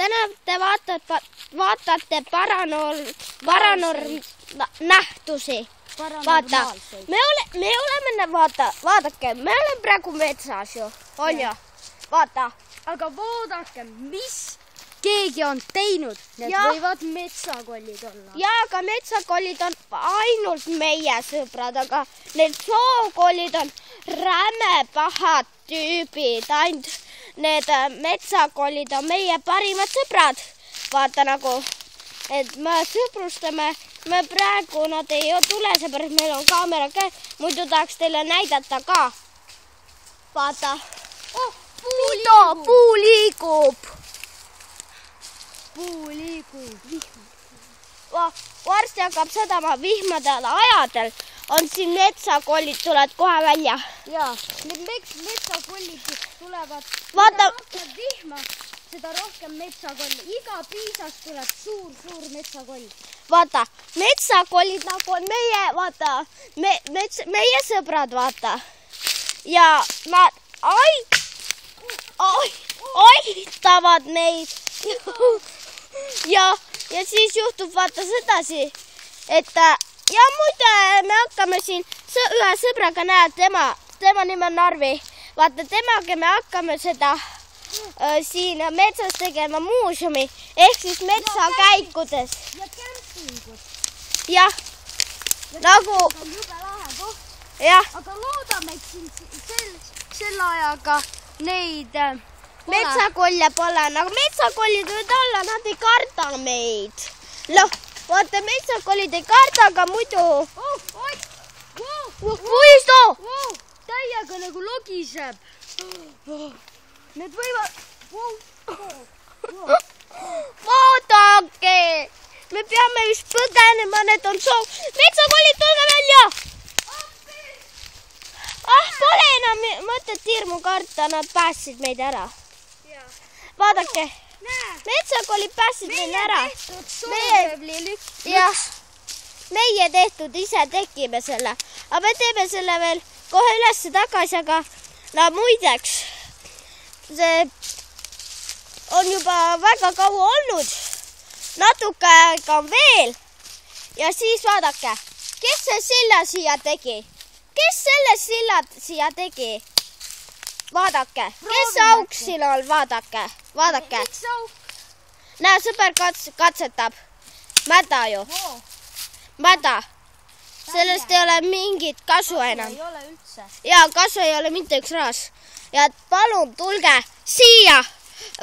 täna te vaatate nähtusi. Vaata, me oleme, vaadake, me oleme praegu metsas ju, on ju, vaata. Aga vaadake, mis keegi on teinud, need võivad metsakollid olla. Ja, aga metsakollid on ainult meie sõbrad, aga need sookollid on räme pahad tüübid, ainult need metsakollid on meie parimad sõbrad. Vaata nagu, et me sõbrustame, me praegu nad ei tule, seepärast meil on kaamera käes, muidu tahaks teile näidata ka. Vaata. Puu liigub. Puu liigub. Varsti hakkab sadama vihmadel ajadel. On siin metsakollid, tulevad kohe välja. Jaa, need metsakollid tulevad. Vaata. Mida rohkem vihma, seda rohkem metsakolli. Iga piisas tuleb suur metsakoll. Vaata, metsakollid nagu on meie, vaata, meie sõbrad, vaata. Ja nad aitavad neid. Ja siis juhtub vaata sedasi, et ja muide me hakkame siin ühe sõbraga näed, tema nimi on Narvi. Vaata temaga me hakkame seda siin metsas tegema muuseumi ehk siis metsakäikudes. Ja kämpingus. Jah, nagu. Jah. Aga loodame, et siin selle ajaga neid metsakolle pole, nagu metsakollid võivad olla, nad ei karda meid. Vaata, metsakollid ei karda, aga muidu. Puisto! Täiega nagu logiseb. Need võivad. Vaadake! Me peame vist põgenema, need on soov. Metsakollid, tulge välja! Pole enam mõtet hirmu karta, nad päästsid meid ära. Vaadake, metsakollid päästsid meid ära. Meie tehtud, ise tekime selle. Aga me teeme selle veel kohe üles tagasi, aga muideks, see on juba väga kaua olnud. Natuke aega on veel. Ja siis vaadake, kes see silla siia tegi? Kes selle silla siia tegi? Vaadake, kes auk siin on? Vaadake. Näe, sõber katsetab. Mäda ju. Mäda. Sellest ei ole mingit kasu enam. Ei ole üldse. Ja, kasu ei ole mitte üks raas. Ja palun tulge siia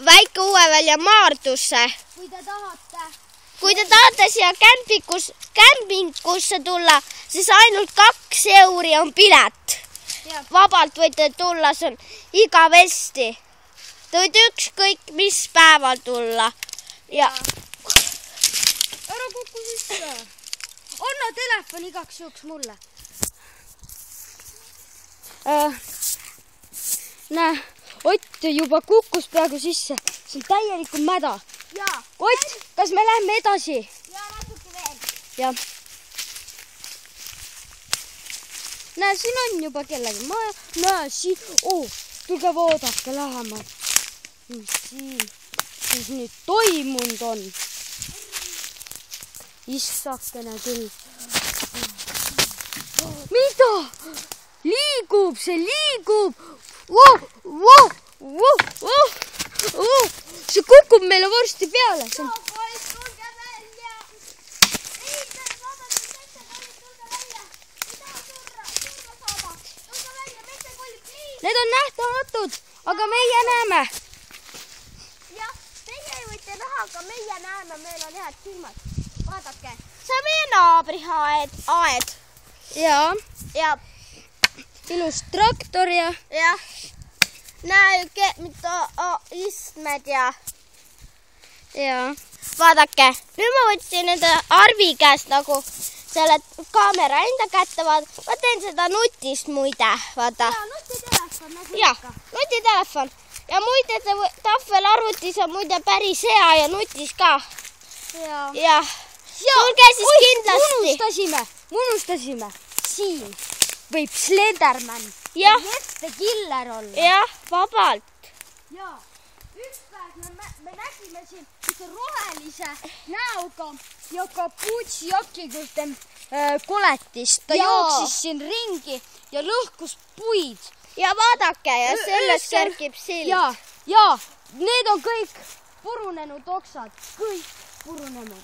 Väike Uue-Välja Maardusse. Kui te tahate siia kämpingusse tulla, siis ainult 2 euri on pilet. Vabalt võite tulla, see on igavesti. Te võite ükskõik mis päeval tulla. Ära kuku sisse. Anna telefon igaks juhuks mulle. Näe, Ott juba kukkus peaaegu sisse. See on täielikult mäda. Ott, kas me läheme edasi? Ja, natuke veel. Ja. Näe, siin on juba kellegi. Näe, siin. Tulge vaadake lähemalt. Mis nüüd toimunud on. Issakene küll. Mida? Liigub, see liigub. See kukub meile varsti peale. Tulge välja. Need on nähtamatud, aga meie näeme. Jah, teie võite näha, aga meie näeme, meil on head silmad. Vaadake, see on meie naabri aed. Ja. Ilus traktor ja. Jah. Näe, mida istmed ja. Vaadake, nüüd ma võtsin nende Arvi käest nagu selle kaamera enda kätte, ma teen seda nutist muide, vaata. Nutitelefon. Ja muide, tahvelarvutis on muide päris hea ja nutis ka. Ja. Tulge siis kindlasti. Unustasime. Siin võib Slenderman ja Jeppe Killer olla. Jah, vabalt. Ja, üks päev me nägime siin ühte rohelise näoga ja kapuutsijakikuste koletist. Ta jooksis siin ringi ja lõhkus puid. Ja vaadake, ja sellest kerkib sild. Ja, need on kõik purunenud oksad. Kõik purunenud.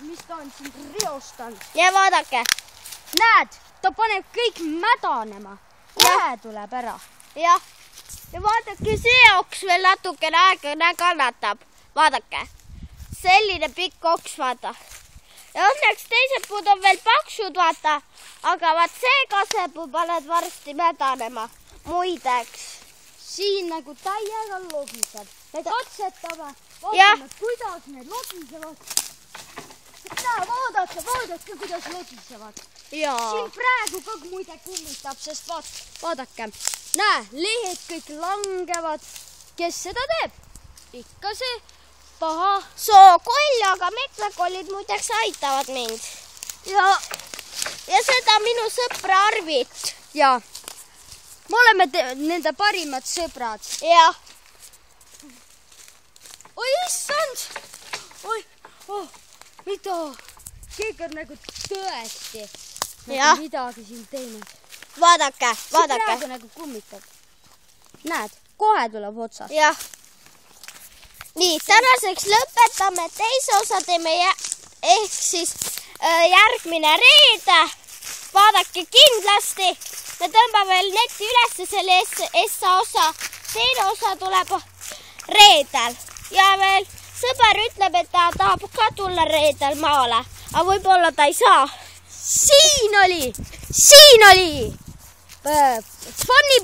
Mis ta on siin reostanud. Ja vaadake. Näed, ta paneb kõik mädanema. Kohe tuleb ära. Ja vaadake, see oks veel natukene aega kannatab. Vaadake. Selline pikk oks, vaata. Ja õnneks teised puud on veel paksud, vaata. Aga vaat see kasepuu paned varsti mädanema. Muideks. Siin nagu täiega logiseb. Me katsetame. Vaatame, kuidas need logisevad. Vaadake, kuidas logisevad. Siin praegu ka muide kummitab, sest vaadake. Näe, lehed kõik langevad. Kes seda teeb? Ikka see paha sookoll, aga metsakollid muideks aitavad mind. Ja seda minu sõpra Arvit. Ja, me oleme nende parimad sõbrad. Ja. Oi, issand! Oi, mida? Keegi on nagu tõesti midagi siin teinud. Vaadake. See praegu nagu kummitab. Näed, kohe tuleb otsast. Jah. Nii, tänaseks lõpetame. Teise osa teeme ehk siis järgmine reede. Vaadake kindlasti. Me tõmbame veel netti üles selle essa osa. Teine osa tuleb reedel. Ja veel sõber ütleb, et ta tahab ka tulla reedel maale. Aga võib-olla ta ei saa. Siin oli! Funny